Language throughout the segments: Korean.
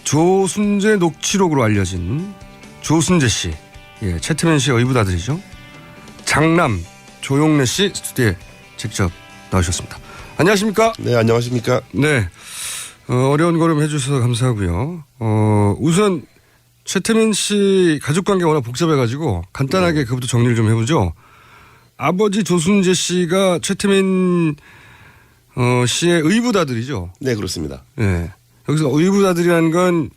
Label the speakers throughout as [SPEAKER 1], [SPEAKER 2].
[SPEAKER 1] 조순재 녹취록으로 알려진 조순재 씨, 예, 최태민 씨의 의붓아들이죠. 장남 조용래 씨 스튜디오에 직접 나오셨습니다. 안녕하십니까?
[SPEAKER 2] 네, 안녕하십니까?
[SPEAKER 1] 네, 어려운 걸음 해주셔서 감사하고요. 우선 최태민 씨 가족관계 워낙 복잡해가지고 간단하게 그것부터 정리를 좀 해보죠. 아버지 조순재 씨가 최태민 씨의 의붓아들이죠.
[SPEAKER 2] 네, 그렇습니다.
[SPEAKER 1] 네. 여기서 의붓아들이라는 건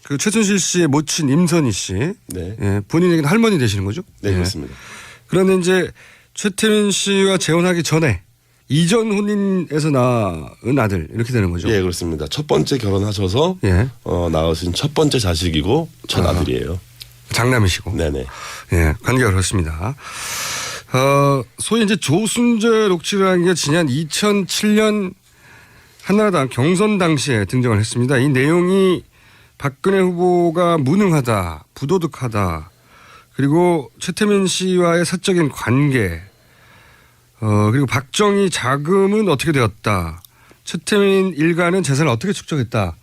[SPEAKER 1] 그 최순실 씨의 모친 임선희 씨.
[SPEAKER 2] 네.
[SPEAKER 1] 예, 본인에게는 할머니 되시는 거죠?
[SPEAKER 2] 네,
[SPEAKER 1] 예.
[SPEAKER 2] 그렇습니다.
[SPEAKER 1] 그런데 이제 최태민 씨와 재혼하기 전에 이전 혼인에서 낳은 아들 이렇게 되는 거죠?
[SPEAKER 2] 예, 그렇습니다. 첫 번째 결혼하셔서
[SPEAKER 1] 예.
[SPEAKER 2] 낳으신 첫 번째 자식이고 첫 아들이에요.
[SPEAKER 1] 장남이시고.
[SPEAKER 2] 네네.
[SPEAKER 1] 예, 관계가 그렇습니다. 소위 이제 조순재 녹취라는 게 지난 2007년 한나라당 경선 당시에 등장을 했습니다. 이 내용이 박근혜 후보가 무능하다, 부도덕하다, 그리고 최태민 씨와의 사적인 관계, 그리고 박정희 자금은 어떻게 되었다, 최태민 일가는 재산을 어떻게 축적했다,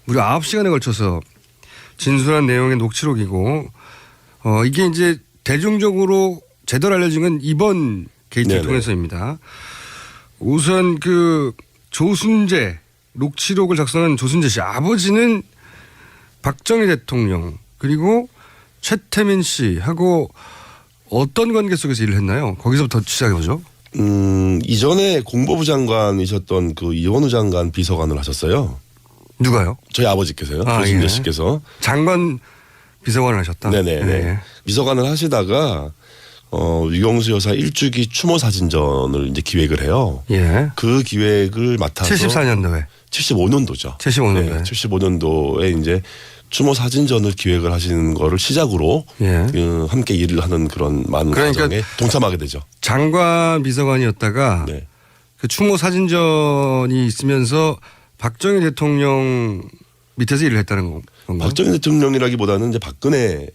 [SPEAKER 1] 무려 9시간에 걸쳐서 진술한 내용의 녹취록이고, 이게 이제 대중적으로 제대로 알려진 건 이번 게이트를
[SPEAKER 2] 네네.
[SPEAKER 1] 통해서입니다. 우선 그 조순재 녹취록을 작성한 조순재 씨 아버지는 박정희 대통령 그리고 최태민 씨하고 어떤 관계 속에서 일을 했나요? 거기서부터 시작해보죠.
[SPEAKER 2] 이전에 공보부 장관이셨던 그 이원우 장관 비서관을 하셨어요.
[SPEAKER 1] 누가요?
[SPEAKER 2] 저희 아버지께서요.
[SPEAKER 1] 아,
[SPEAKER 2] 조순재
[SPEAKER 1] 예.
[SPEAKER 2] 씨께서.
[SPEAKER 1] 장관 비서관을 하셨다.
[SPEAKER 2] 네네.
[SPEAKER 1] 네.
[SPEAKER 2] 비서관을 하시다가 유경수 여사 일주기 추모 사진전을 이제 기획을 해요.
[SPEAKER 1] 예.
[SPEAKER 2] 그 기획을 맡아서
[SPEAKER 1] 74년도에.
[SPEAKER 2] 75년도죠.
[SPEAKER 1] 75년도에.
[SPEAKER 2] 네, 75년도에 이제 추모 사진전을 기획을 하시는 거를 시작으로
[SPEAKER 1] 예.
[SPEAKER 2] 함께 일을 하는 그런 많은
[SPEAKER 1] 그러니까
[SPEAKER 2] 과정에 동참하게 되죠.
[SPEAKER 1] 장관 비서관이었다가
[SPEAKER 2] 네.
[SPEAKER 1] 그 추모 사진전이 있으면서 박정희 대통령 밑에서 일을 했다는 건가요?
[SPEAKER 2] 박정희 대통령이라기보다는 이제 박근혜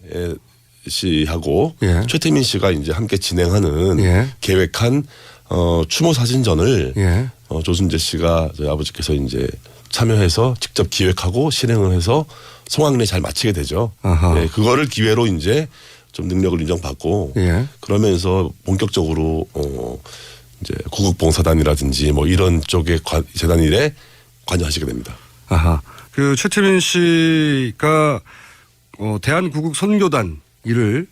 [SPEAKER 2] 씨하고
[SPEAKER 1] 예.
[SPEAKER 2] 최태민 씨가 이제 함께 진행하는
[SPEAKER 1] 예.
[SPEAKER 2] 계획한 추모 사진전을
[SPEAKER 1] 예.
[SPEAKER 2] 조순재 씨가 저희 아버지께서 이제 참여해서 직접 기획하고 실행을 해서 성황리에 잘 마치게 되죠.
[SPEAKER 1] 아하.
[SPEAKER 2] 네, 그거를 기회로 이제 좀 능력을 인정받고
[SPEAKER 1] 예.
[SPEAKER 2] 그러면서 본격적으로 이제 구국봉사단이라든지 뭐 이런 쪽의 재단 일에 관여하시게 됩니다.
[SPEAKER 1] 아하. 그 최태민 씨가 대한구국 선교단 일을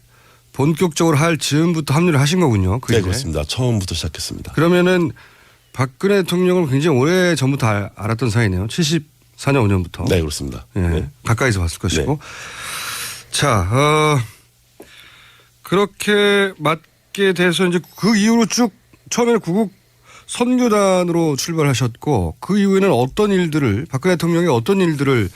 [SPEAKER 1] 본격적으로 할 즈음부터 합류를 하신 거군요. 그
[SPEAKER 2] 네,
[SPEAKER 1] 일에.
[SPEAKER 2] 그렇습니다. 처음부터 시작했습니다.
[SPEAKER 1] 그러면은 박근혜 대통령을 굉장히 오래 전부터 알았던 사이네요. 74년 5년부터.
[SPEAKER 2] 네, 그렇습니다.
[SPEAKER 1] 예.
[SPEAKER 2] 네.
[SPEAKER 1] 가까이서 봤을 것이고.
[SPEAKER 2] 네.
[SPEAKER 1] 자, 그렇게 맡게 돼서 이제 그 이후로 쭉 처음에는 구국 선교단으로 출발하셨고 그 이후에는 어떤 일들을 박근혜 대통령이 어떤 일들을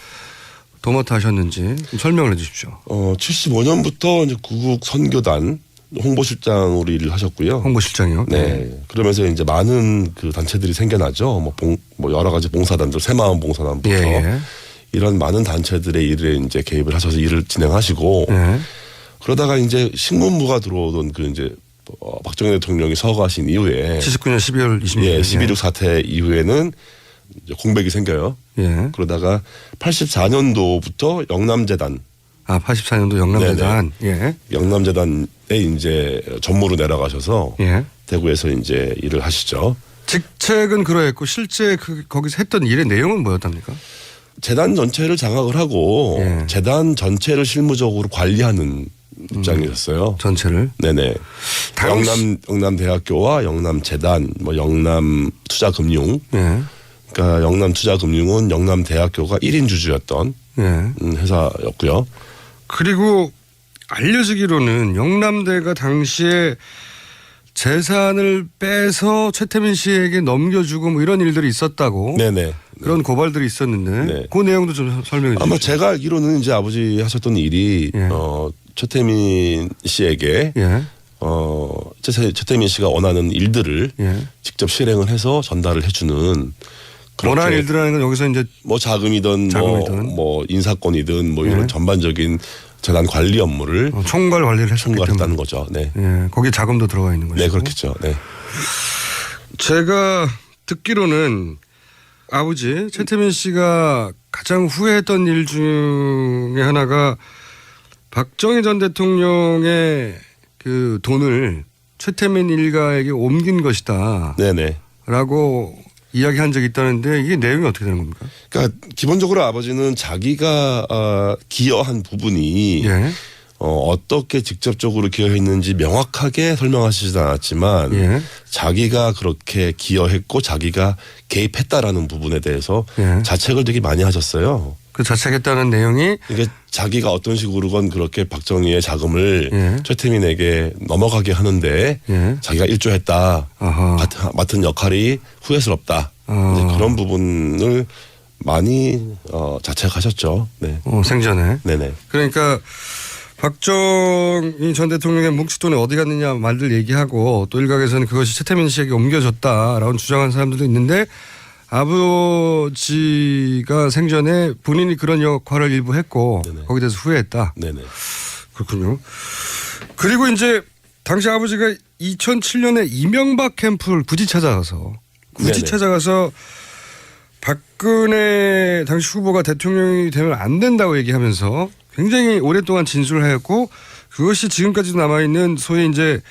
[SPEAKER 1] 도맡아 하셨는지 좀 설명을 해 주십시오.
[SPEAKER 2] 75년부터 이제 구국 선교단 홍보실장으로 일을 하셨고요.
[SPEAKER 1] 홍보실장이요?
[SPEAKER 2] 네. 그러면서 이제 많은 그 단체들이 생겨나죠. 뭐 여러 가지 봉사단들, 새마음 봉사단부터
[SPEAKER 1] 예, 예.
[SPEAKER 2] 이런 많은 단체들의 일에 이제 개입을 하셔서 일을 진행하시고
[SPEAKER 1] 예.
[SPEAKER 2] 그러다가 이제 신문부가 들어오던 그 이제 박정희 대통령이 서거하신 이후에
[SPEAKER 1] 79년 12월 26일.
[SPEAKER 2] 예, 12.6 사태 이후에는 이제 공백이 생겨요.
[SPEAKER 1] 예.
[SPEAKER 2] 그러다가 84년도부터 영남재단
[SPEAKER 1] 84년도 영남재단. 예.
[SPEAKER 2] 영남재단에 이제 전무로 내려가셔서
[SPEAKER 1] 예.
[SPEAKER 2] 대구에서 이제 일을 하시죠.
[SPEAKER 1] 직책은 그러했고 실제 거기서 했던 일의 내용은 뭐였답니까?
[SPEAKER 2] 재단 전체를 장악을 하고
[SPEAKER 1] 예.
[SPEAKER 2] 재단 전체를 실무적으로 관리하는 입장이었어요.
[SPEAKER 1] 전체를.
[SPEAKER 2] 네네. 영남대학교와 영남재단, 뭐 영남투자금융.
[SPEAKER 1] 예.
[SPEAKER 2] 그러니까 영남투자금융은 영남대학교가 1인 주주였던
[SPEAKER 1] 예.
[SPEAKER 2] 회사였고요.
[SPEAKER 1] 그리고 알려지기로는 영남대가 당시에 재산을 빼서 최태민 씨에게 넘겨주고 뭐 이런 일들이 있었다고.
[SPEAKER 2] 네네.
[SPEAKER 1] 그런 고발들이 있었는데
[SPEAKER 2] 네.
[SPEAKER 1] 그 내용도 좀 설명해 주시죠.
[SPEAKER 2] 아마 제가 알기로는 이제 아버지 하셨던 일이
[SPEAKER 1] 예.
[SPEAKER 2] 최태민 씨에게
[SPEAKER 1] 예.
[SPEAKER 2] 최태민 씨가 원하는 일들을
[SPEAKER 1] 예.
[SPEAKER 2] 직접 실행을 해서 전달을 해주는
[SPEAKER 1] 원하는 일들이라는 건 여기서 이제
[SPEAKER 2] 뭐 자금이든 뭐 인사권이든 뭐 이런
[SPEAKER 1] 예.
[SPEAKER 2] 전반적인 재단 관리 업무를
[SPEAKER 1] 총괄 관리를 했었기 때문에.
[SPEAKER 2] 총괄했다는 거죠. 네.
[SPEAKER 1] 예. 거기에 자금도 들어가 있는 거죠.
[SPEAKER 2] 네, 그렇겠죠. 네.
[SPEAKER 1] 제가 듣기로는 아버지 최태민 씨가 가장 후회했던 일 중에 하나가 박정희 전 대통령의 그 돈을 최태민 일가에게 옮긴 것이다.
[SPEAKER 2] 네네.
[SPEAKER 1] 라고 이야기한 적이 있다는데 이게 내용이 어떻게 되는 겁니까?
[SPEAKER 2] 그러니까 기본적으로 아버지는 자기가 기여한 부분이
[SPEAKER 1] 예.
[SPEAKER 2] 어떻게 직접적으로 기여했는지 명확하게 설명하시지 않았지만
[SPEAKER 1] 예.
[SPEAKER 2] 자기가 그렇게 기여했고 자기가 개입했다라는 부분에 대해서
[SPEAKER 1] 예.
[SPEAKER 2] 자책을 되게 많이 하셨어요.
[SPEAKER 1] 그 자책했다는 내용이
[SPEAKER 2] 이게 자기가 어떤 식으로건 그렇게 박정희의 자금을
[SPEAKER 1] 예.
[SPEAKER 2] 최태민에게 넘어가게 하는데
[SPEAKER 1] 예.
[SPEAKER 2] 자기가 일조했다.
[SPEAKER 1] 아하.
[SPEAKER 2] 맡은 역할이 후회스럽다.
[SPEAKER 1] 아.
[SPEAKER 2] 이제 그런 부분을 많이 자책하셨죠. 네.
[SPEAKER 1] 생전에.
[SPEAKER 2] 네네.
[SPEAKER 1] 그러니까 박정희 전 대통령의 뭉칫돈이 어디 갔느냐 말들 얘기하고 또 일각에서는 그것이 최태민 씨에게 옮겨졌다라고 주장하는 사람들도 있는데 아버지가 생전에 본인이 그런 역할을 일부 했고
[SPEAKER 2] 네네.
[SPEAKER 1] 거기에 대해서 후회했다.
[SPEAKER 2] 네네.
[SPEAKER 1] 그렇군요. 그리고 이제 당시 아버지가 2007년에 이명박 캠프를 굳이 찾아가서
[SPEAKER 2] 네네.
[SPEAKER 1] 박근혜 당시 후보가 대통령이 되면 안 된다고 얘기하면서 굉장히 오랫동안 진술을 하였고 그것이 지금까지도 남아있는 소위 이제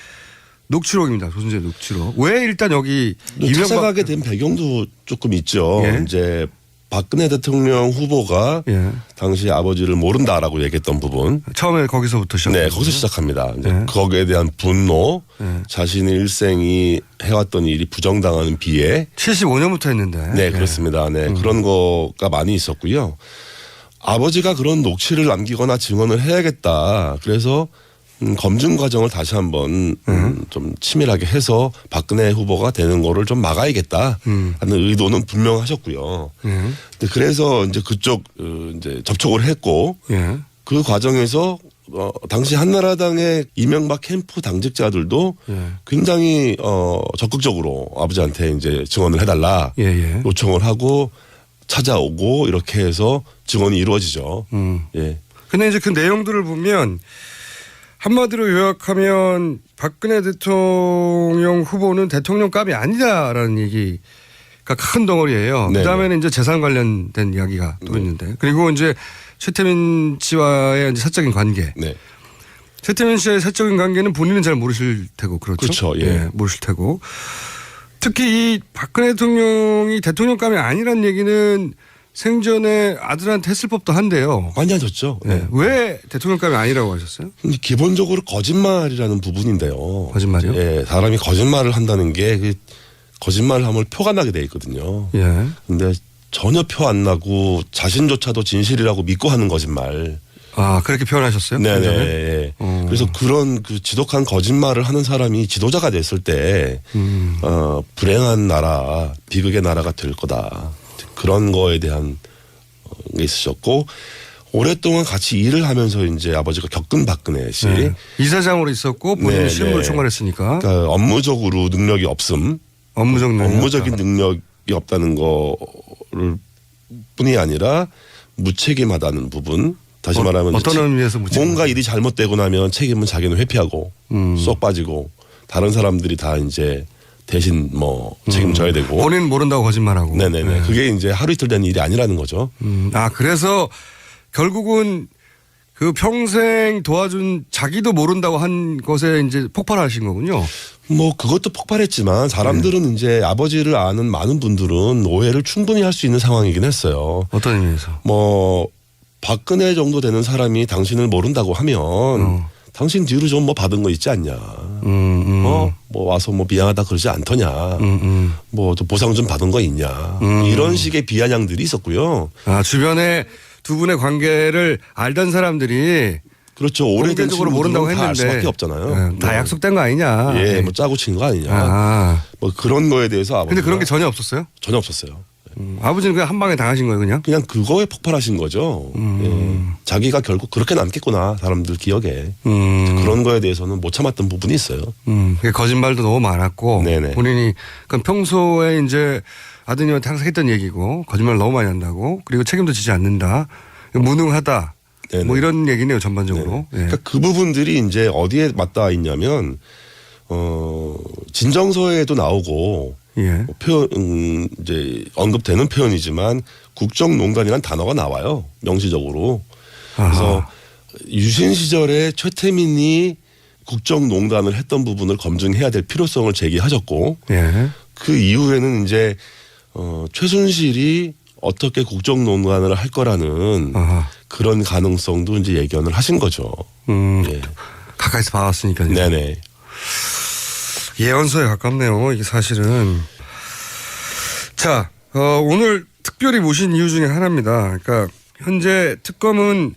[SPEAKER 1] 녹취록입니다. 조선제 녹취록. 왜 일단 여기
[SPEAKER 2] 찾아가게 된 배경도 조금 있죠.
[SPEAKER 1] 예.
[SPEAKER 2] 이제 박근혜 대통령 후보가
[SPEAKER 1] 예.
[SPEAKER 2] 당시 아버지를 모른다라고 얘기했던 부분.
[SPEAKER 1] 처음에 거기서부터 시작.
[SPEAKER 2] 네, 거기서 시작합니다. 이제
[SPEAKER 1] 네.
[SPEAKER 2] 거기에 대한 분노,
[SPEAKER 1] 네.
[SPEAKER 2] 자신의 일생이 해왔던 일이 부정당하는 비애.
[SPEAKER 1] 75년부터 했는데.
[SPEAKER 2] 네, 그렇습니다. 네, 그런 거가 많이 있었고요. 아버지가 그런 녹취를 남기거나 증언을 해야겠다. 그래서 검증 과정을 다시 한번 좀 치밀하게 해서 박근혜 후보가 되는 거를 좀 막아야겠다 하는 의도는 분명하셨고요. 근데 그래서 이제 그쪽 이제 접촉을 했고
[SPEAKER 1] 예.
[SPEAKER 2] 그 과정에서 당시 한나라당의 이명박 캠프 당직자들도
[SPEAKER 1] 예.
[SPEAKER 2] 굉장히 적극적으로 아버지한테 이제 증언을 해달라
[SPEAKER 1] 예, 예.
[SPEAKER 2] 요청을 하고 찾아오고 이렇게 해서 증언이 이루어지죠. 예.
[SPEAKER 1] 근데 이제 그 내용들을 보면 한마디로 요약하면 박근혜 대통령 후보는 대통령감이 아니다라는 얘기가 큰 덩어리예요.
[SPEAKER 2] 네네.
[SPEAKER 1] 그다음에는 이제 재산 관련된 이야기가 또 있는데 그리고 이제 최태민 씨와의 이제 사적인 관계.
[SPEAKER 2] 네.
[SPEAKER 1] 최태민 씨의 사적인 관계는 본인은 잘 모르실 테고 그렇죠.
[SPEAKER 2] 그렇죠. 예.
[SPEAKER 1] 모르실 테고 특히 이 박근혜 대통령이 대통령감이 아니란 얘기는 생전에 아들한테 했을 법도 한데요.
[SPEAKER 2] 많이 하셨죠.
[SPEAKER 1] 네. 왜 대통령감이 아니라고 하셨어요?
[SPEAKER 2] 기본적으로 거짓말이라는 부분인데요.
[SPEAKER 1] 거짓말이요?
[SPEAKER 2] 예, 사람이 거짓말을 한다는 게 그 거짓말을 하면 표가 나게 돼 있거든요.
[SPEAKER 1] 예.
[SPEAKER 2] 근데 전혀 표 안 나고 자신조차도 진실이라고 믿고 하는 거짓말.
[SPEAKER 1] 아, 그렇게 표현하셨어요?
[SPEAKER 2] 네네.
[SPEAKER 1] 생전에?
[SPEAKER 2] 예. 그래서 그런 그 지독한 거짓말을 하는 사람이 지도자가 됐을 때, 불행한 나라, 비극의 나라가 될 거다. 그런 거에 대한 게 있으셨고, 오랫동안 같이 일을 하면서 이제 아버지가 겪은 박근혜 씨.
[SPEAKER 1] 네. 이사장으로 있었고 본인이
[SPEAKER 2] 네,
[SPEAKER 1] 실무를
[SPEAKER 2] 네.
[SPEAKER 1] 총괄했으니까
[SPEAKER 2] 그러니까 업무적으로 능력이 없음.
[SPEAKER 1] 업무적 능력.
[SPEAKER 2] 업무적인 능력이 없다는 거를 뿐이 아니라 무책임하다는 부분. 다시 말하면
[SPEAKER 1] 어떤 의미에서 무책임?
[SPEAKER 2] 뭔가 일이 잘못되고 나면 책임은 자기는 회피하고 쏙 빠지고 다른 사람들이 다 이제 대신 뭐 책임져야 되고.
[SPEAKER 1] 본인 모른다고 거짓말하고.
[SPEAKER 2] 네네네.
[SPEAKER 1] 네.
[SPEAKER 2] 그게 이제 하루 이틀 된 일이 아니라는 거죠.
[SPEAKER 1] 아, 그래서 결국은 그 평생 도와준 자기도 모른다고 한 것에 이제 폭발하신 거군요.
[SPEAKER 2] 뭐 그것도 폭발했지만 사람들은 이제 아버지를 아는 많은 분들은 오해를 충분히 할 수 있는 상황이긴 했어요.
[SPEAKER 1] 어떤 의미에서?
[SPEAKER 2] 뭐 박근혜 정도 되는 사람이 당신을 모른다고 하면 당신 뒤로 좀 뭐 받은 거 있지 않냐. 뭐 와서 뭐 미안하다 그러지 않더냐. 뭐 또 보상 좀 받은 거 있냐. 이런 식의 비아냥들이 있었고요.
[SPEAKER 1] 아, 주변에 두 분의 관계를 알던 사람들이
[SPEAKER 2] 그렇죠. 오래된
[SPEAKER 1] 공개적으로 모른다고
[SPEAKER 2] 친구들은 다알
[SPEAKER 1] 했는데
[SPEAKER 2] 수밖에 없잖아요.
[SPEAKER 1] 네, 다 약속된 거 아니냐.
[SPEAKER 2] 예, 뭐 짜고 친 거 아니냐.
[SPEAKER 1] 아.
[SPEAKER 2] 뭐 그런 거에 대해서 아버지가
[SPEAKER 1] 근데 그런 게 전혀 없었어요?
[SPEAKER 2] 전혀 없었어요.
[SPEAKER 1] 아버지는 그냥 한 방에 당하신 거예요, 그냥?
[SPEAKER 2] 그냥 그거에 폭발하신 거죠. 예. 자기가 결국 그렇게 남겠구나 사람들 기억에. 그런 거에 대해서는 못 참았던 부분이 있어요.
[SPEAKER 1] 그게 거짓말도 너무 많았고
[SPEAKER 2] 네네.
[SPEAKER 1] 본인이 그러니까 평소에 이제 아드님한테 항상 했던 얘기고 거짓말 너무 많이 한다고 그리고 책임도 지지 않는다. 무능하다.
[SPEAKER 2] 네네.
[SPEAKER 1] 뭐 이런 얘기네요, 전반적으로. 예.
[SPEAKER 2] 그러니까 그 부분들이 이제 어디에 맞닿아 있냐면 진정서에도 나오고
[SPEAKER 1] 예.
[SPEAKER 2] 뭐 표현 이제 언급되는 표현이지만 국정농단이라는 단어가 나와요. 명시적으로. 그래서
[SPEAKER 1] 아하.
[SPEAKER 2] 유신 시절에 최태민이 국정농단을 했던 부분을 검증해야 될 필요성을 제기하셨고
[SPEAKER 1] 예.
[SPEAKER 2] 그 이후에는 이제 최순실이 어떻게 국정농단을 할 거라는
[SPEAKER 1] 아하.
[SPEAKER 2] 그런 가능성도 이제 예견을 하신 거죠. 예.
[SPEAKER 1] 가까이서 봐왔으니까요.
[SPEAKER 2] 네네.
[SPEAKER 1] 예언서에 가깝네요. 이게 사실은. 자, 오늘 특별히 모신 이유 중에 하나입니다. 그러니까 현재 특검은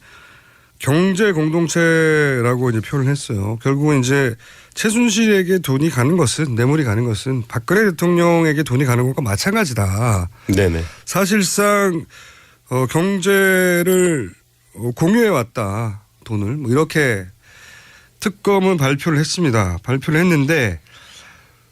[SPEAKER 1] 경제 공동체라고 이제 표현을 했어요. 결국은 이제 최순실에게 돈이 가는 것은, 뇌물이 가는 것은 박근혜 대통령에게 돈이 가는 것과 마찬가지다.
[SPEAKER 2] 네네.
[SPEAKER 1] 사실상 경제를 공유해 왔다. 돈을 뭐 이렇게 특검은 발표를 했습니다. 발표를 했는데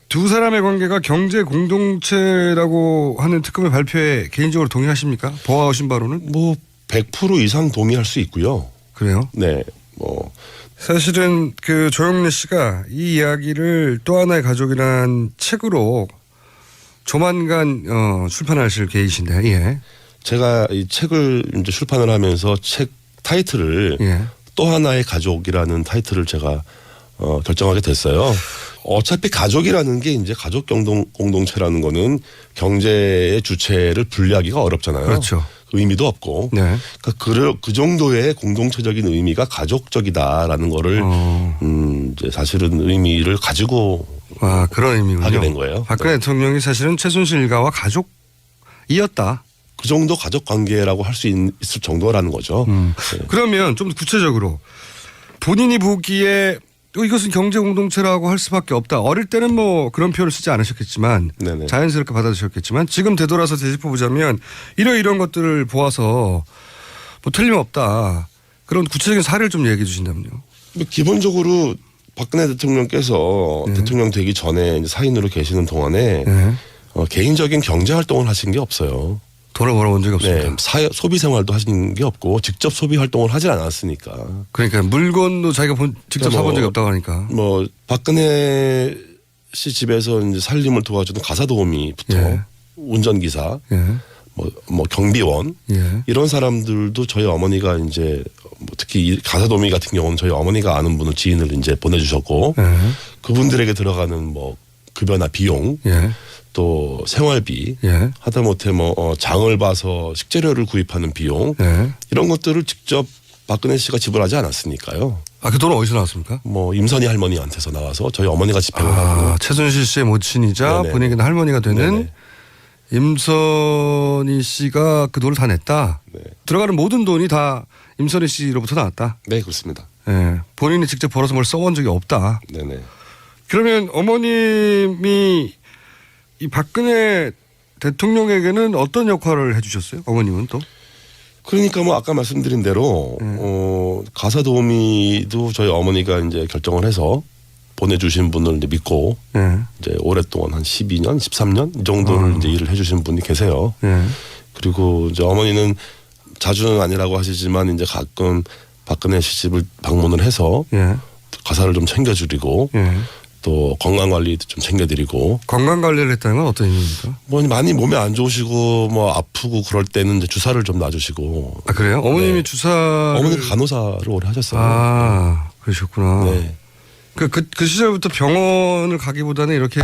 [SPEAKER 1] 두 사람의 관계가 경제 공동체라고 하는 특검의 발표에 개인적으로 동의하십니까? 보아오신 바로는?
[SPEAKER 2] 뭐 100% 이상 동의할 수 있고요.
[SPEAKER 1] 그래요?
[SPEAKER 2] 네. 뭐
[SPEAKER 1] 사실은 그 조영래 씨가 이 이야기를 또 하나의 가족이란 책으로 조만간 출판하실 계획이신데, 예.
[SPEAKER 2] 제가 이 책을 이제 출판을 하면서 책 타이틀을
[SPEAKER 1] 예.
[SPEAKER 2] 또 하나의 가족이라는 타이틀을 제가 결정하게 됐어요. 어차피 가족이라는 게 이제 가족 공동체라는 거는 경제의 주체를 분리하기가 어렵잖아요.
[SPEAKER 1] 그렇죠.
[SPEAKER 2] 의미도 없고.
[SPEAKER 1] 네.
[SPEAKER 2] 그러니까 그 정도의 공동체적인 의미가 가족적이다라는 거를 이제 사실은 의미를 가지고
[SPEAKER 1] 아, 그런 의미군요.
[SPEAKER 2] 하게 된 거예요.
[SPEAKER 1] 박근혜
[SPEAKER 2] 네.
[SPEAKER 1] 대통령이 사실은 최순실 일가와 가족이었다.
[SPEAKER 2] 그 정도 가족 관계라고 할 수 있을 정도라는 거죠. 네.
[SPEAKER 1] 그러면 좀 구체적으로 본인이 보기에 이것은 경제 공동체라고 할 수밖에 없다. 어릴 때는 뭐 그런 표현을 쓰지 않으셨겠지만
[SPEAKER 2] 네네.
[SPEAKER 1] 자연스럽게 받아들였겠지만 지금 되돌아서 되짚어보자면 이런 것들을 보아서 뭐 틀림없다. 그런 구체적인 사례를 좀 얘기해 주신다면요.
[SPEAKER 2] 기본적으로 박근혜 대통령께서
[SPEAKER 1] 네.
[SPEAKER 2] 대통령 되기 전에 이제 사인으로 계시는 동안에
[SPEAKER 1] 네.
[SPEAKER 2] 개인적인 경제 활동을 하신 게 없어요.
[SPEAKER 1] 돈을 벌어본 적이 없습니다.
[SPEAKER 2] 네, 소비 생활도 하신 게 없고 직접 소비 활동을 하질 않았으니까.
[SPEAKER 1] 그러니까 물건도 자기가 직접
[SPEAKER 2] 뭐
[SPEAKER 1] 사본 적이 없다고 하니까.
[SPEAKER 2] 뭐 박근혜 씨 집에서 이제 살림을 도와주는 가사 도우미부터
[SPEAKER 1] 예.
[SPEAKER 2] 운전기사,
[SPEAKER 1] 예.
[SPEAKER 2] 뭐 경비원
[SPEAKER 1] 예.
[SPEAKER 2] 이런 사람들도 저희 어머니가 이제 뭐 특히 이 가사 도우미 같은 경우는 저희 어머니가 아는 분을 지인을 이제 보내주셨고
[SPEAKER 1] 예.
[SPEAKER 2] 그분들에게 들어가는 뭐 급여나 비용
[SPEAKER 1] 예.
[SPEAKER 2] 또 생활비
[SPEAKER 1] 예.
[SPEAKER 2] 하다못해 뭐 장을 봐서 식재료를 구입하는 비용
[SPEAKER 1] 예.
[SPEAKER 2] 이런 것들을 직접 박근혜 씨가 지불하지 않았으니까요.
[SPEAKER 1] 아, 그 돈은 어디서 나왔습니까?
[SPEAKER 2] 뭐 임선희 할머니한테서 나와서 저희 어머니가 집행을 하고.
[SPEAKER 1] 아, 최순실 씨의 모친이자
[SPEAKER 2] 네네.
[SPEAKER 1] 본인에게는 할머니가 되는
[SPEAKER 2] 네네.
[SPEAKER 1] 임선희 씨가 그 돈을 다 냈다.
[SPEAKER 2] 네.
[SPEAKER 1] 들어가는 모든 돈이 다 임선희 씨로부터 나왔다.
[SPEAKER 2] 네, 그렇습니다.
[SPEAKER 1] 예. 본인이 직접 벌어서 뭘 써본 적이 없다.
[SPEAKER 2] 네네.
[SPEAKER 1] 그러면 어머님이 이 박근혜 대통령에게는 어떤 역할을 해주셨어요? 어머님은 또?
[SPEAKER 2] 그러니까 뭐 아까 말씀드린 대로 가사 도우미도 저희 어머니가 이제 결정을 해서 보내주신 분을 이제 믿고
[SPEAKER 1] 예.
[SPEAKER 2] 이제 오랫동안 한 12년, 13년 이 정도를 이제 일을 해주신 분이 계세요.
[SPEAKER 1] 예.
[SPEAKER 2] 그리고 이제 어머니는 자주는 아니라고 하시지만 이제 가끔 박근혜 씨 집을 방문을 해서
[SPEAKER 1] 예.
[SPEAKER 2] 가사를 좀 챙겨드리고
[SPEAKER 1] 예.
[SPEAKER 2] 또 건강 관리도 좀 챙겨드리고
[SPEAKER 1] 건강 관리를 했다는 건 어떤 의미입니까?
[SPEAKER 2] 뭐 많이 몸에 안 좋으시고 뭐 아프고 그럴 때는 이제 주사를 좀 놔주시고.
[SPEAKER 1] 아, 그래요? 어머님이
[SPEAKER 2] 네.
[SPEAKER 1] 주사를.
[SPEAKER 2] 어머니 간호사를 오래 하셨어요.
[SPEAKER 1] 아, 그러셨구나.
[SPEAKER 2] 네.
[SPEAKER 1] 그 시절부터 병원을 가기보다는 이렇게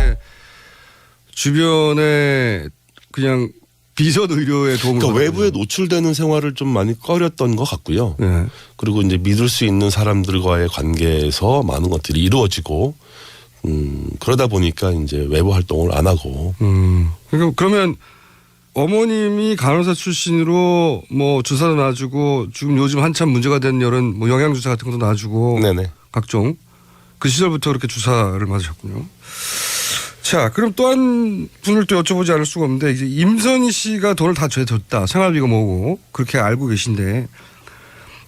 [SPEAKER 1] 주변에 그냥 비선 의료에 도움을
[SPEAKER 2] 그러니까
[SPEAKER 1] 받았군요.
[SPEAKER 2] 외부에 노출되는 생활을 좀 많이 꺼렸던 것 같고요.
[SPEAKER 1] 네.
[SPEAKER 2] 그리고 이제 믿을 수 있는 사람들과의 관계에서 많은 것들이 이루어지고 그러다 보니까 이제 외부 활동을 안 하고.
[SPEAKER 1] 그러면 어머님이 간호사 출신으로 뭐 주사도 놔주고 지금 요즘 한참 문제가 되는 이런 뭐 영양주사 같은 것도 놔주고
[SPEAKER 2] 네네.
[SPEAKER 1] 각종 그 시절부터 그렇게 주사를 맞으셨군요. 자, 그럼 또 한 분을 또 여쭤보지 않을 수가 없는데 이제 임선희 씨가 돈을 다 줬다. 생활비가 뭐고 그렇게 알고 계신데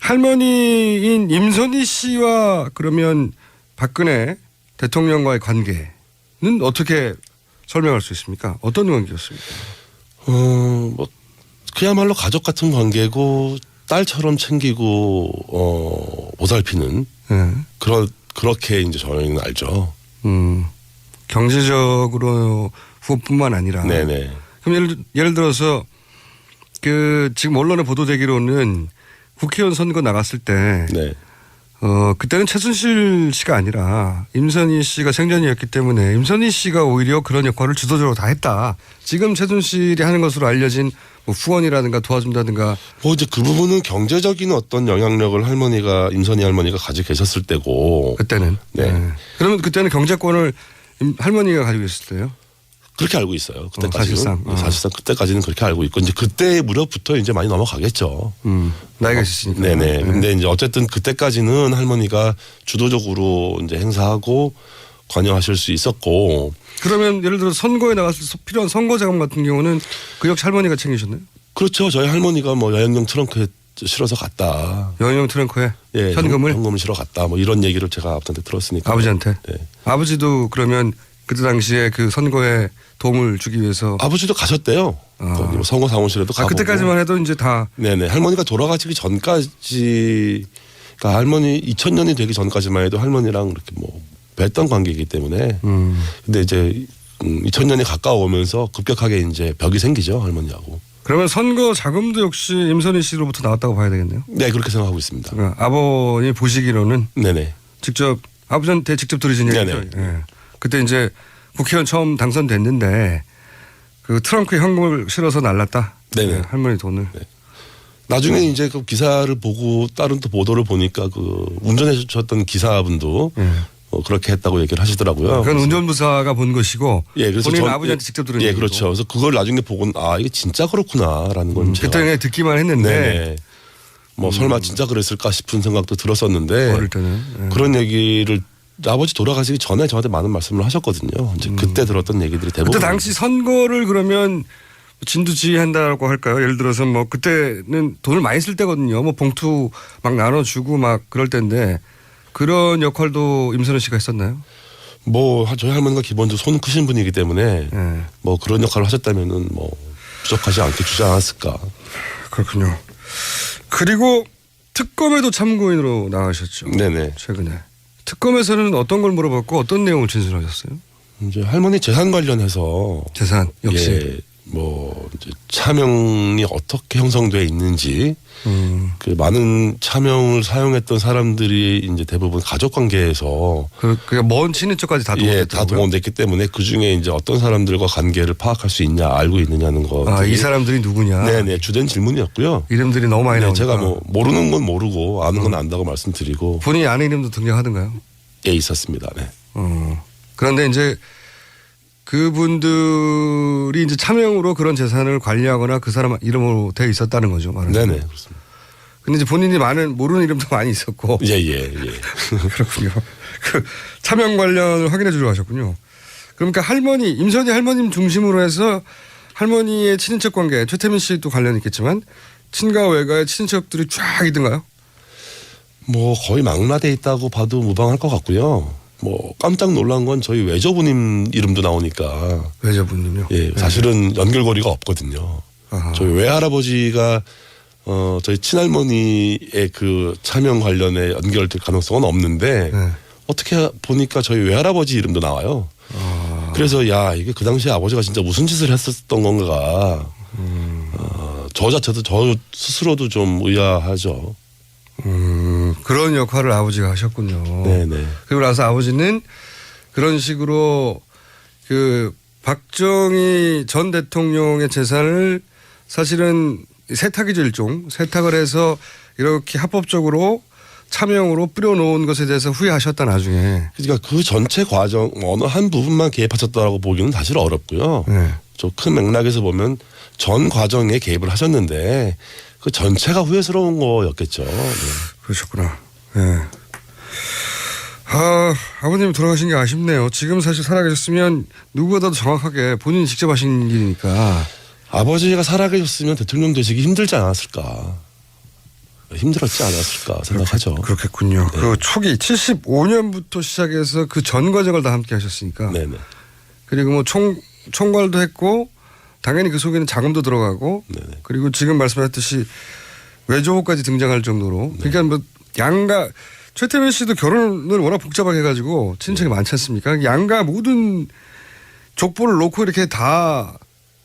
[SPEAKER 1] 할머니인 임선희 씨와 그러면 박근혜 대통령과의 관계는 어떻게 설명할 수 있습니까? 어떤 관계였습니까?
[SPEAKER 2] 뭐 그야말로 가족 같은 관계고 딸처럼 챙기고 보살피는
[SPEAKER 1] 네.
[SPEAKER 2] 그렇게 이제 저희는 알죠.
[SPEAKER 1] 경제적으로 그것뿐만 아니라.
[SPEAKER 2] 네네.
[SPEAKER 1] 그럼 예를 들어서 그 지금 언론에 보도되기로는 국회의원 선거 나갔을 때
[SPEAKER 2] 네.
[SPEAKER 1] 그때는 최순실 씨가 아니라 임선희 씨가 생전이었기 때문에 임선희 씨가 오히려 그런 역할을 주도적으로 다 했다. 지금 최순실이 하는 것으로 알려진 뭐 후원이라든가 도와준다든가.
[SPEAKER 2] 뭐 이제 그 부분은 경제적인 어떤 영향력을 임선희 할머니가 가지고 계셨을 때고.
[SPEAKER 1] 그때는.
[SPEAKER 2] 네.
[SPEAKER 1] 그러면 그때는 경제권을 할머니가 가지고 있을 때요?
[SPEAKER 2] 그렇게 알고 있어요. 그때까지는.
[SPEAKER 1] 사실상.
[SPEAKER 2] 사실상 그때까지는 그렇게 알고 있고 이제 그때 무렵부터 이제 많이 넘어가겠죠.
[SPEAKER 1] 나이가 있으시니까.
[SPEAKER 2] 네네. 근데 이제 어쨌든 그때까지는 할머니가 주도적으로 이제 행사하고 관여하실 수 있었고.
[SPEAKER 1] 그러면 예를 들어 선거에 나갔을 때 필요한 선거 자금 같은 경우는 그 역시 할머니가 챙기셨나요?
[SPEAKER 2] 그렇죠. 저희 할머니가 뭐 여행용 트렁크에 실어서 갔다.
[SPEAKER 1] 여행용 트렁크에
[SPEAKER 2] 예,
[SPEAKER 1] 현금을
[SPEAKER 2] 실어 갔다. 뭐 이런 얘기를 제가 아버지한테 들었으니까.
[SPEAKER 1] 아버지한테.
[SPEAKER 2] 네.
[SPEAKER 1] 아버지도 그러면 그때 당시에 그 선거에 도움을 주기 위해서.
[SPEAKER 2] 아버지도 가셨대요. 거기 뭐 선거 사무실에도 가보고.
[SPEAKER 1] 그때까지만 해도 이제 다.
[SPEAKER 2] 네네. 할머니가 돌아가시기 전까지, 그러니까 할머니 2000년이 되기 전까지만 해도 할머니랑 이렇게 뭐 뵀던 관계이기 때문에. 근데 이제 2000년이 가까워오면서 급격하게 이제 벽이 생기죠, 할머니하고.
[SPEAKER 1] 그러면 선거 자금도 역시 임선희 씨로부터 나왔다고 봐야 되겠네요.
[SPEAKER 2] 네, 그렇게 생각하고 있습니다.
[SPEAKER 1] 그러니까 아버님 보시기로는
[SPEAKER 2] 네네.
[SPEAKER 1] 직접 아버지한테 직접 들으신 얘기죠. 예. 그때 이제 국회의원 처음 당선됐는데 그 트렁크에 현금을 실어서 날랐다.
[SPEAKER 2] 네네.
[SPEAKER 1] 네, 할머니 돈을.
[SPEAKER 2] 네. 나중에 이제 그 기사를 보고 다른 또 보도를 보니까 그 운전해 주셨던 기사분도 그렇게 했다고 얘기를 하시더라고요.
[SPEAKER 1] 그건 운전부사가 본 것이고.
[SPEAKER 2] 예, 그래서
[SPEAKER 1] 본인 아버지한테 직접 들은
[SPEAKER 2] 예,
[SPEAKER 1] 얘기고.
[SPEAKER 2] 그렇죠. 그래서 그걸 나중에 보고 이게 진짜 그렇구나라는 걸 제가.
[SPEAKER 1] 그때 그냥 듣기만 했는데.
[SPEAKER 2] 네네. 뭐 설마 진짜 그랬을까 싶은 생각도 들었었는데.
[SPEAKER 1] 어릴 때는. 예.
[SPEAKER 2] 그런 얘기를 아버지 돌아가시기 전에 저한테 많은 말씀을 하셨거든요. 이제 그때 들었던 얘기들이 대부분.
[SPEAKER 1] 그때 당시 선거를 그러면 진두지휘한다고 할까요? 예를 들어서 뭐 그때는 돈을 많이 쓸 때거든요. 뭐 봉투 막 나눠주고 막 그럴 때인데 그런 역할도 임선호 씨가 했었나요?
[SPEAKER 2] 뭐 저희 할머니가 기본적으로 손 크신 분이기 때문에
[SPEAKER 1] 네.
[SPEAKER 2] 뭐 그런 역할을 하셨다면은 뭐 부족하지 않게 주지 않았을까.
[SPEAKER 1] 그렇군요. 그리고 특검에도 참고인으로 나가셨죠.
[SPEAKER 2] 네네.
[SPEAKER 1] 최근에. 특검에서는 어떤 걸 물어봤고 어떤 내용을 진술하셨어요?
[SPEAKER 2] 이제 할머니 재산 관련해서
[SPEAKER 1] 재산 역시.
[SPEAKER 2] 예, 뭐 이제 차명이 어떻게 형성돼 있는지 그 많은 차명을 사용했던 사람들이 이제 대부분 가족 관계에서
[SPEAKER 1] 그러니까 먼 친인척까지 다
[SPEAKER 2] 예, 다
[SPEAKER 1] 동원됐다고요?
[SPEAKER 2] 동원됐기 때문에 그 중에 이제 어떤 사람들과 관계를 파악할 수 있냐 알고 있느냐는 거.
[SPEAKER 1] 아, 이 사람들이 누구냐?
[SPEAKER 2] 네네 주된 질문이었고요.
[SPEAKER 1] 이름들이 너무 많이
[SPEAKER 2] 네,
[SPEAKER 1] 나오니까.
[SPEAKER 2] 제가 뭐 모르는 건 모르고 아는 건 안다고 말씀드리고
[SPEAKER 1] 본인이 아는 이름도 등장하던가요?
[SPEAKER 2] 예 있었습니다. 네.
[SPEAKER 1] 그런데 이제 그분들이 이제 차명으로 그런 재산을 관리하거나 그 사람 이름으로 되어 있었다는 거죠. 말하자면.
[SPEAKER 2] 네네 그렇습니다.
[SPEAKER 1] 근데 이제 본인이 모르는 이름도 많이 있었고.
[SPEAKER 2] 예.
[SPEAKER 1] 그렇군요. 그 차명 관련을 확인해 주려고 하셨군요. 그러니까 임선희 할머님 중심으로 해서 할머니의 친인척 관계, 최태민 씨도 관련이 있겠지만 친가 외가의 친인척들이 쫙 있던가요?
[SPEAKER 2] 뭐 거의 망라돼 있다고 봐도 무방할 것 같고요. 뭐 깜짝 놀란 건 저희 외조부님 이름도 나오니까.
[SPEAKER 1] 외조부님요?
[SPEAKER 2] 예, 사실은 연결고리가 없거든요.
[SPEAKER 1] 아하.
[SPEAKER 2] 저희 외할아버지가 저희 친할머니의 그 차명 관련에 연결될 가능성은 없는데
[SPEAKER 1] 네.
[SPEAKER 2] 어떻게 보니까 저희 외할아버지 이름도 나와요. 그래서 야 이게 그 당시에 아버지가 진짜 무슨 짓을 했었던 건가. 저 자체도 저 스스로도 좀 의아하죠.
[SPEAKER 1] 그런 역할을 아버지가 하셨군요.
[SPEAKER 2] 네네.
[SPEAKER 1] 그리고 나서 아버지는 그런 식으로 그 박정희 전 대통령의 재산을 사실은 세탁이죠, 일종. 세탁을 해서 이렇게 합법적으로 차명으로 뿌려놓은 것에 대해서 후회하셨다 나중에.
[SPEAKER 2] 그러니까 그 전체 과정 어느 한 부분만 개입하셨다라고 보기는 사실 어렵고요.
[SPEAKER 1] 네.
[SPEAKER 2] 좀 큰 맥락에서 보면 전 과정에 개입을 하셨는데 그 전체가 후회스러운 거였겠죠. 네.
[SPEAKER 1] 그러셨구나. 네. 아버님 돌아가신 게 아쉽네요. 지금 사실 살아계셨으면 누구보다도 정확하게 본인이 직접 하신 일이니까.
[SPEAKER 2] 아버지가 살아계셨으면 대통령 되시기 힘들지 않았을까. 힘들었지 않았을까 생각하죠.
[SPEAKER 1] 그렇겠군요.
[SPEAKER 2] 네.
[SPEAKER 1] 그 초기 75년부터 시작해서 그 전 과정을 다 함께 하셨으니까.
[SPEAKER 2] 네네.
[SPEAKER 1] 그리고 뭐 총괄도 했고 당연히 그 속에는 자금도 들어가고
[SPEAKER 2] 네네.
[SPEAKER 1] 그리고 지금 말씀하셨듯이 외조까지 등장할 정도로 그러니까 뭐 양가 최태민 씨도 결혼을 워낙 복잡하게 해가지고 친척이 많지 않습니까? 양가 모든 족보를 놓고 이렇게 다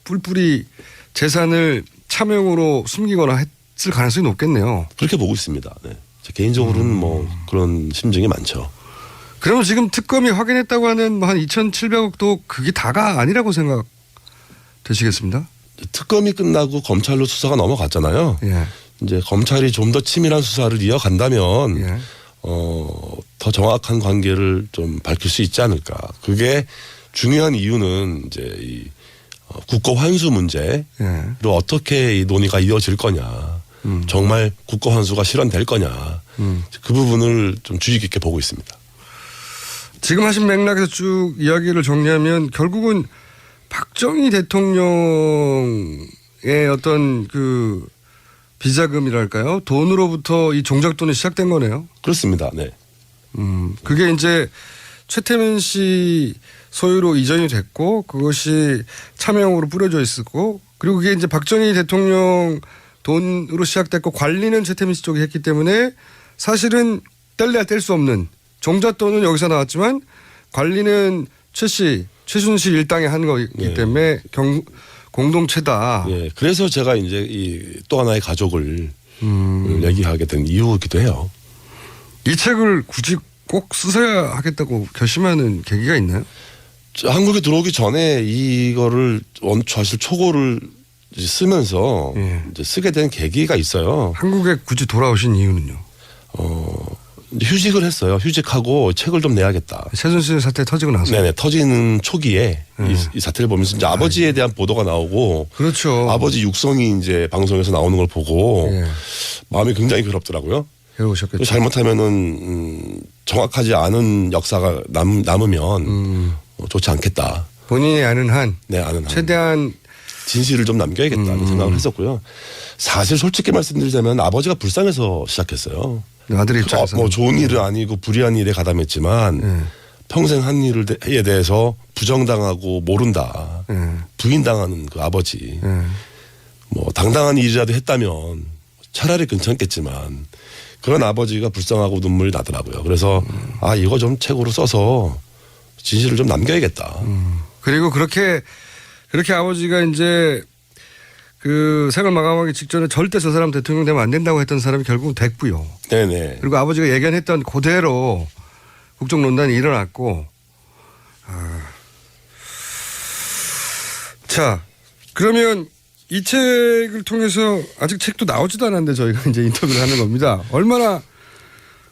[SPEAKER 1] 뿔뿔이 재산을 차명으로 숨기거나 했을 가능성이 높겠네요.
[SPEAKER 2] 그렇게 보고 있습니다. 네. 제 개인적으로는 뭐 그런 심증이 많죠.
[SPEAKER 1] 그러면 지금 특검이 확인했다고 하는 뭐 한 2,700억도 그게 다가 아니라고 생각되시겠습니다?
[SPEAKER 2] 특검이 끝나고 검찰로 수사가 넘어갔잖아요.
[SPEAKER 1] 예.
[SPEAKER 2] 이제 검찰이 좀 더 치밀한 수사를 이어간다면
[SPEAKER 1] 예.
[SPEAKER 2] 더 정확한 관계를 좀 밝힐 수 있지 않을까. 그게 중요한 이유는 이제 이 국고 환수 문제로
[SPEAKER 1] 예.
[SPEAKER 2] 어떻게 이 논의가 이어질 거냐. 정말 국고 환수가 실현될 거냐. 그 부분을 좀 주의 깊게 보고 있습니다.
[SPEAKER 1] 지금 하신 맥락에서 쭉 이야기를 정리하면 결국은 박정희 대통령의 어떤 그 비자금이랄까요? 돈으로부터 이 종잣돈이 시작된 거네요.
[SPEAKER 2] 그렇습니다. 네.
[SPEAKER 1] 그게 이제 최태민 씨 소유로 이전이 됐고 그것이 차명으로 뿌려져 있었고 그리고 그게 이제 박정희 대통령 돈으로 시작됐고 관리는 최태민 씨 쪽이 했기 때문에 사실은 뗄래야 뗄 수 없는 종잣돈은 여기서 나왔지만 관리는 최순실 일당이 한 거기
[SPEAKER 2] 네.
[SPEAKER 1] 때문에 공동체다.
[SPEAKER 2] 예. 그래서 제가 이제 이 또 하나의 가족을 얘기하게 된 이유이기도 해요.
[SPEAKER 1] 이 책을 굳이 꼭 쓰셔야 하겠다고 결심하는 계기가 있나요?
[SPEAKER 2] 한국에 들어오기 전에 이거를 사실 초고를 쓰면서
[SPEAKER 1] 예.
[SPEAKER 2] 이제 쓰게 된 계기가 있어요.
[SPEAKER 1] 한국에 굳이 돌아오신 이유는요?
[SPEAKER 2] 휴직을 했어요. 휴직하고 책을 좀 내야겠다.
[SPEAKER 1] 최순실 사태 터지고 나서.
[SPEAKER 2] 네네. 터지는 초기에 이 사태를 보면서 이제 아버지에 대한 보도가 나오고
[SPEAKER 1] 그렇죠.
[SPEAKER 2] 아버지 육성이 이제 방송에서 나오는 걸 보고
[SPEAKER 1] 예.
[SPEAKER 2] 마음이 굉장히 괴롭더라고요.
[SPEAKER 1] 해오셨겠죠.
[SPEAKER 2] 잘못하면은 정확하지 않은 역사가 남으면 좋지 않겠다.
[SPEAKER 1] 본인이 아는 한
[SPEAKER 2] 네, 아는 한.
[SPEAKER 1] 최대한
[SPEAKER 2] 진실을 좀 남겨야겠다는 생각을 했었고요. 사실 솔직히 말씀드리자면 아버지가 불쌍해서 시작했어요.
[SPEAKER 1] 아들 입장에서
[SPEAKER 2] 뭐 좋은 일은 아니고 불의한 일에 가담했지만 평생 한 일에 대해서 부정당하고 모른다. 부인당하는 그 아버지. 뭐 당당한 일이라도 했다면 차라리 괜찮겠지만 그런 아버지가 불쌍하고 눈물이 나더라고요. 그래서 이거 좀 책으로 써서 진실을 좀 남겨야겠다.
[SPEAKER 1] 그리고 그렇게 아버지가 이제 그 생을 마감하기 직전에 절대 저 사람 대통령 되면 안 된다고 했던 사람이 결국은 됐고요.
[SPEAKER 2] 네네.
[SPEAKER 1] 그리고 아버지가 예견했던 그대로 국정농단이 일어났고. 자, 그러면 이 책을 통해서 아직 책도 나오지도 않았는데 저희가 이제 인터뷰를 하는 겁니다. 얼마나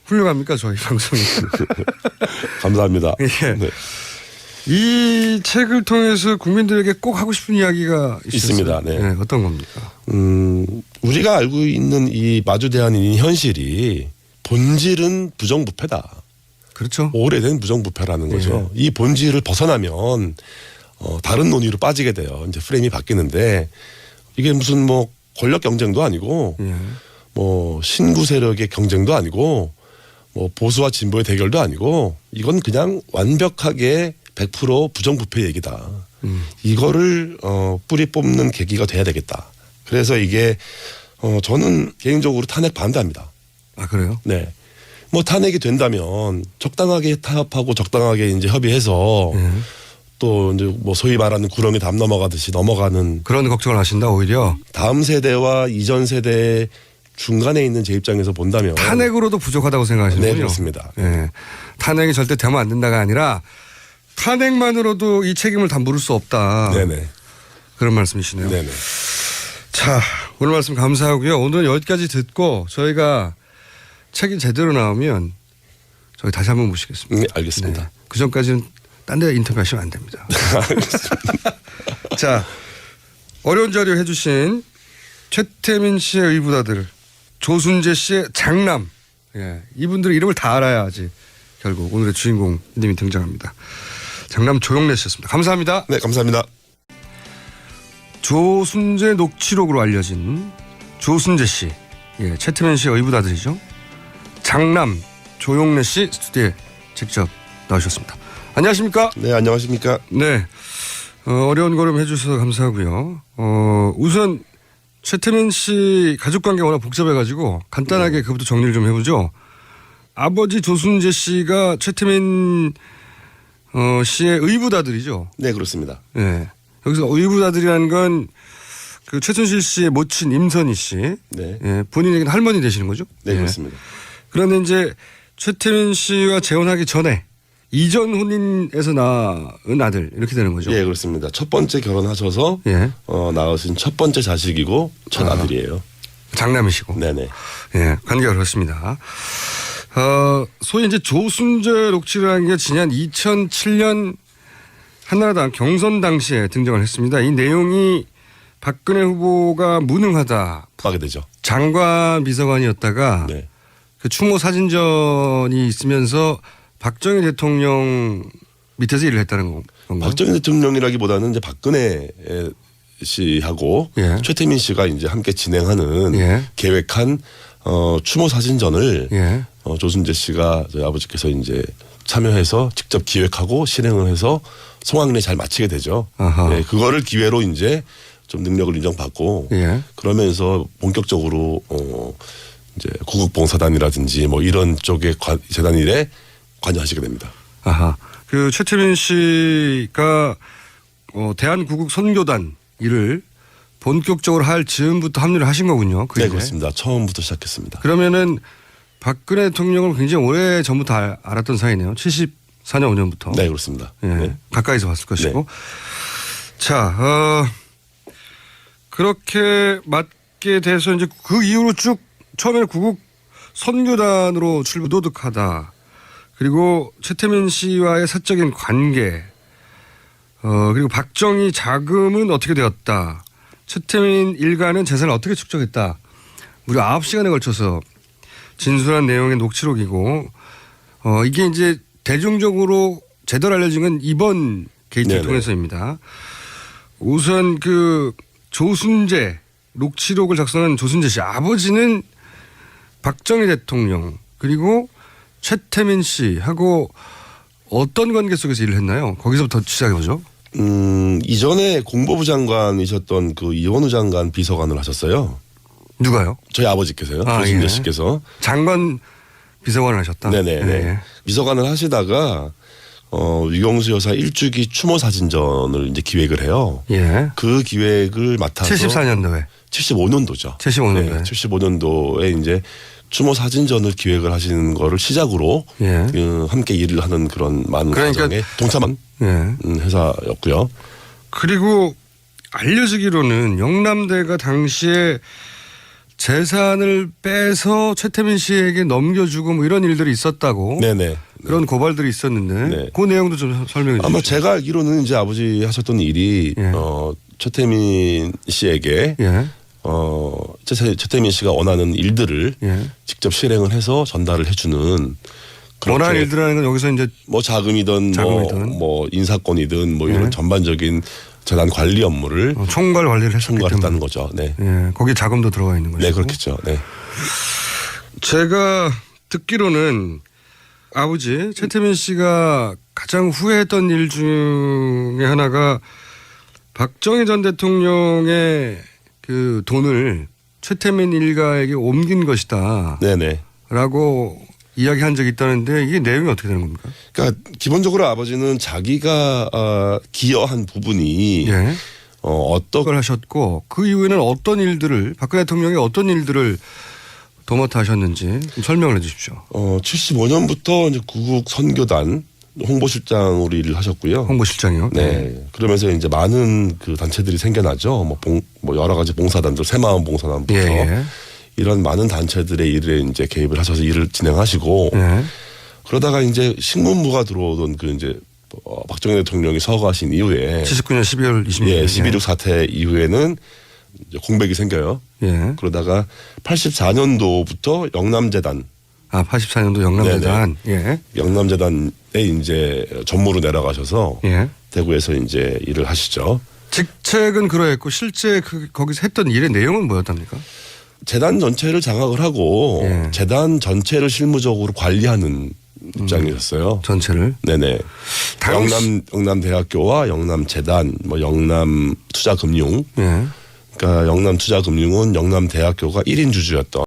[SPEAKER 1] 훌륭합니까, 저희 방송이.
[SPEAKER 2] 감사합니다.
[SPEAKER 1] 예.
[SPEAKER 2] 네.
[SPEAKER 1] 이 책을 통해서 국민들에게 꼭 하고 싶은 이야기가
[SPEAKER 2] 있습니다.
[SPEAKER 1] 네.
[SPEAKER 2] 네.
[SPEAKER 1] 어떤 겁니까?
[SPEAKER 2] 우리가 알고 있는 이 마주대한 이 현실이 본질은 부정부패다.
[SPEAKER 1] 그렇죠.
[SPEAKER 2] 오래된 부정부패라는 거죠. 이 본질을 벗어나면 다른 논의로 빠지게 돼요. 이제 프레임이 바뀌는데 이게 무슨 뭐 권력 경쟁도 아니고 뭐 신구 세력의 경쟁도 아니고 뭐 보수와 진보의 대결도 아니고 이건 그냥 완벽하게 100% 부정부패 얘기다. 이거를 뿌리 뽑는 계기가 돼야 되겠다. 그래서 이게 저는 개인적으로 탄핵 반대합니다.
[SPEAKER 1] 아, 그래요?
[SPEAKER 2] 네. 뭐 탄핵이 된다면 적당하게 타협하고 적당하게 이제 협의해서 또 이제 뭐 소위 말하는 구렁이 담 넘어가듯이 넘어가는
[SPEAKER 1] 그런 걱정을 하신다 오히려.
[SPEAKER 2] 다음 세대와 이전 세대 중간에 있는 제 입장에서 본다면
[SPEAKER 1] 탄핵으로도 부족하다고 생각하시는군요.
[SPEAKER 2] 네, 그렇습니다.
[SPEAKER 1] 네. 탄핵이 절대 되면 안 된다가 아니라 탄핵만으로도 이 책임을 다 물을 수 없다.
[SPEAKER 2] 네네.
[SPEAKER 1] 그런 말씀이시네요.
[SPEAKER 2] 네네.
[SPEAKER 1] 자, 오늘 말씀 감사하고요. 오늘은 여기까지 듣고 저희가 책이 제대로 나오면 저희 다시 한번 모시겠습니다.
[SPEAKER 2] 네, 알겠습니다.
[SPEAKER 1] 네. 그 전까지는 딴 데 인터뷰하시면 안 됩니다. 자, 어려운 자료 해주신 최태민 씨의 의붓아들, 조순재 씨의 장남. 예, 이분들의 이름을 다 알아야지 결국 오늘의 주인공님이 등장합니다. 장남 조용래 씨였습니다. 감사합니다.
[SPEAKER 2] 네, 감사합니다.
[SPEAKER 1] 조순재 녹취록으로 알려진 조순재 씨, 예, 최태민 씨의 의붓아들이죠. 장남 조용래 씨 스튜디오에 직접 나오셨습니다. 안녕하십니까?
[SPEAKER 2] 네, 안녕하십니까?
[SPEAKER 1] 네, 어려운 걸음 해주셔서 감사하고요. 우선 최태민 씨 가족관계가 워낙 복잡해가지고 간단하게 그것부터 정리를 좀 해보죠. 아버지 조순재 씨가 최태민 씨의 의붓아들이죠.
[SPEAKER 2] 네, 그렇습니다.
[SPEAKER 1] 예. 여기서 의붓아들이라는 건 그 최순실 씨의 모친 임선희 씨.
[SPEAKER 2] 네.
[SPEAKER 1] 예. 본인에게는 할머니 되시는 거죠?
[SPEAKER 2] 네,
[SPEAKER 1] 예.
[SPEAKER 2] 그렇습니다.
[SPEAKER 1] 그런데 이제 최태민 씨와 재혼하기 전에 이전 혼인에서 낳은 아들 이렇게 되는 거죠.
[SPEAKER 2] 예, 그렇습니다. 첫 번째 결혼하셔서
[SPEAKER 1] 예.
[SPEAKER 2] 낳으신 첫 번째 자식이고 첫 아들이에요.
[SPEAKER 1] 장남이시고.
[SPEAKER 2] 네네.
[SPEAKER 1] 예, 관계가 그렇습니다. 소위 이제 조순재 녹취라는 게 지난 2007년 한나라당 경선 당시에 등장을 했습니다. 이 내용이 박근혜 후보가 무능하다.
[SPEAKER 2] 하게 되죠.
[SPEAKER 1] 장관 비서관이었다가
[SPEAKER 2] 네.
[SPEAKER 1] 그 추모 사진전이 있으면서 박정희 대통령 밑에서 일을 했다는 건가요?
[SPEAKER 2] 박정희 대통령이라기보다는 이제 박근혜 씨하고
[SPEAKER 1] 예.
[SPEAKER 2] 최태민 씨가 이제 함께 진행하는
[SPEAKER 1] 예.
[SPEAKER 2] 계획한 추모 사진전을
[SPEAKER 1] 예.
[SPEAKER 2] 조순재 씨가 저희 아버지께서 이제 참여해서 직접 기획하고 실행을 해서 성황리에 잘 마치게 되죠.
[SPEAKER 1] 아하.
[SPEAKER 2] 네, 그거를 기회로 이제 좀 능력을 인정받고
[SPEAKER 1] 예.
[SPEAKER 2] 그러면서 본격적으로 이제 구국봉사단이라든지 뭐 이런 쪽의 재단 일에 관여하시게 됩니다.
[SPEAKER 1] 아하. 그 최태민 씨가 대한구국 선교단 일을 본격적으로 할 즈음부터 합류를 하신 거군요. 그
[SPEAKER 2] 네,
[SPEAKER 1] 일에.
[SPEAKER 2] 그렇습니다. 처음부터 시작했습니다.
[SPEAKER 1] 그러면은 박근혜 대통령을 굉장히 오래 전부터 알았던 사이네요. 74년 5년부터.
[SPEAKER 2] 네, 그렇습니다.
[SPEAKER 1] 예.
[SPEAKER 2] 네.
[SPEAKER 1] 가까이서 봤을 것이고.
[SPEAKER 2] 네.
[SPEAKER 1] 자, 그렇게 맞게 돼서 이제 그 이후로 쭉 처음에는 구국 선교단으로 출범 노득하다. 그리고 최태민 씨와의 사적인 관계. 그리고 박정희 자금은 어떻게 되었다. 최태민 일가는 재산을 어떻게 축적했다. 무려 9시간에 걸쳐서 진술한 내용의 녹취록이고, 이게 이제 대중적으로 제대로 알려진 건 이번 게이트를
[SPEAKER 2] 네네.
[SPEAKER 1] 통해서입니다. 우선 그 조순재 녹취록을 작성한 조순재 씨 아버지는 박정희 대통령 그리고 최태민 씨하고 어떤 관계 속에서 일을 했나요? 거기서부터 시작해보죠.
[SPEAKER 2] 이전에 공보부 장관이셨던 그 이원우 장관 비서관을 하셨어요.
[SPEAKER 1] 누가요?
[SPEAKER 2] 저희 아버지께서요.
[SPEAKER 1] 아,
[SPEAKER 2] 조순재
[SPEAKER 1] 예.
[SPEAKER 2] 씨께서.
[SPEAKER 1] 장관 비서관을 하셨다.
[SPEAKER 2] 네네.
[SPEAKER 1] 네.
[SPEAKER 2] 비서관을 하시다가 유경수 여사 일주기 추모 사진전을 이제 기획을 해요.
[SPEAKER 1] 예.
[SPEAKER 2] 그 기획을 맡아서
[SPEAKER 1] 74년도에.
[SPEAKER 2] 75년도죠.
[SPEAKER 1] 75년도에.
[SPEAKER 2] 75년도에 이제 추모 사진전을 기획을 하시는 거를 시작으로
[SPEAKER 1] 예.
[SPEAKER 2] 함께 일을 하는 그런 많은
[SPEAKER 1] 그러니까-
[SPEAKER 2] 과정에 동참한
[SPEAKER 1] 예.
[SPEAKER 2] 회사였고요.
[SPEAKER 1] 그리고 알려지기로는 영남대가 당시에 재산을 빼서 최태민 씨에게 넘겨주고 뭐 이런 일들이 있었다고.
[SPEAKER 2] 네네.
[SPEAKER 1] 그런 고발들이 있었는데
[SPEAKER 2] 네.
[SPEAKER 1] 그 내용도 좀 설명해 주시죠.
[SPEAKER 2] 아마 제가 알기로는 이제 아버지 하셨던 일이
[SPEAKER 1] 예.
[SPEAKER 2] 최태민 씨에게
[SPEAKER 1] 예.
[SPEAKER 2] 최태민 씨가 원하는 일들을
[SPEAKER 1] 예.
[SPEAKER 2] 직접 실행을 해서 전달을 해주는
[SPEAKER 1] 원하는 일들이라는 건 여기서 이제
[SPEAKER 2] 뭐 자금이든 뭐 인사권이든 뭐 이런
[SPEAKER 1] 예.
[SPEAKER 2] 전반적인 재단 관리 업무를
[SPEAKER 1] 총괄 관리를 했었기 때문에.
[SPEAKER 2] 총괄했다는 거죠. 네.
[SPEAKER 1] 예. 거기에 자금도 들어가 있는 거죠.
[SPEAKER 2] 네, 그렇겠죠. 네.
[SPEAKER 1] 제가 듣기로는 아버지 최태민 씨가 가장 후회했던 일 중에 하나가 박정희 전 대통령의 그 돈을 최태민 일가에게 옮긴 것이다.
[SPEAKER 2] 네네.
[SPEAKER 1] 라고 이야기한 적이 있다는데 이게 내용이 어떻게 되는 겁니까?
[SPEAKER 2] 그러니까 기본적으로 아버지는 자기가 기여한 부분이
[SPEAKER 1] 예.
[SPEAKER 2] 어떤
[SPEAKER 1] 그걸 하셨고 그 이후에는 어떤 일들을 박근혜 대통령이 어떤 일들을 도맡아 하셨는지 좀 설명을 해 주십시오.
[SPEAKER 2] 75년부터 이제 구국 선교단 홍보실장으로 일을 하셨고요.
[SPEAKER 1] 홍보실장이요.
[SPEAKER 2] 네. 그러면서 이제 많은 그 단체들이 생겨나죠. 뭐 여러 가지 봉사단들, 새마을 봉사단부터
[SPEAKER 1] 예, 예.
[SPEAKER 2] 이런 많은 단체들의 일에 이제 개입을 하셔서 일을 진행하시고
[SPEAKER 1] 예.
[SPEAKER 2] 그러다가 이제 신문부가 들어오던 그 이제 박정희 대통령이 서거하신 이후에
[SPEAKER 1] 79년 12월 26일.
[SPEAKER 2] 예, 12.6 사태 이후에는 이제 공백이 생겨요.
[SPEAKER 1] 예.
[SPEAKER 2] 그러다가 84년도부터 영남재단
[SPEAKER 1] 84년도 영남재단. 예.
[SPEAKER 2] 영남재단에 이제 전무로 내려가셔서
[SPEAKER 1] 예.
[SPEAKER 2] 대구에서 이제 일을 하시죠.
[SPEAKER 1] 직책은 그러했고 실제 거기서 했던 일의 내용은 뭐였답니까?
[SPEAKER 2] 재단 전체를 장악을 하고
[SPEAKER 1] 예.
[SPEAKER 2] 재단 전체를 실무적으로 관리하는 입장이었어요.
[SPEAKER 1] 전체를.
[SPEAKER 2] 네네. 영남대학교와 영남재단, 뭐 영남투자금융.
[SPEAKER 1] 예.
[SPEAKER 2] 그러니까 영남투자금융은 영남대학교가 1인 주주였던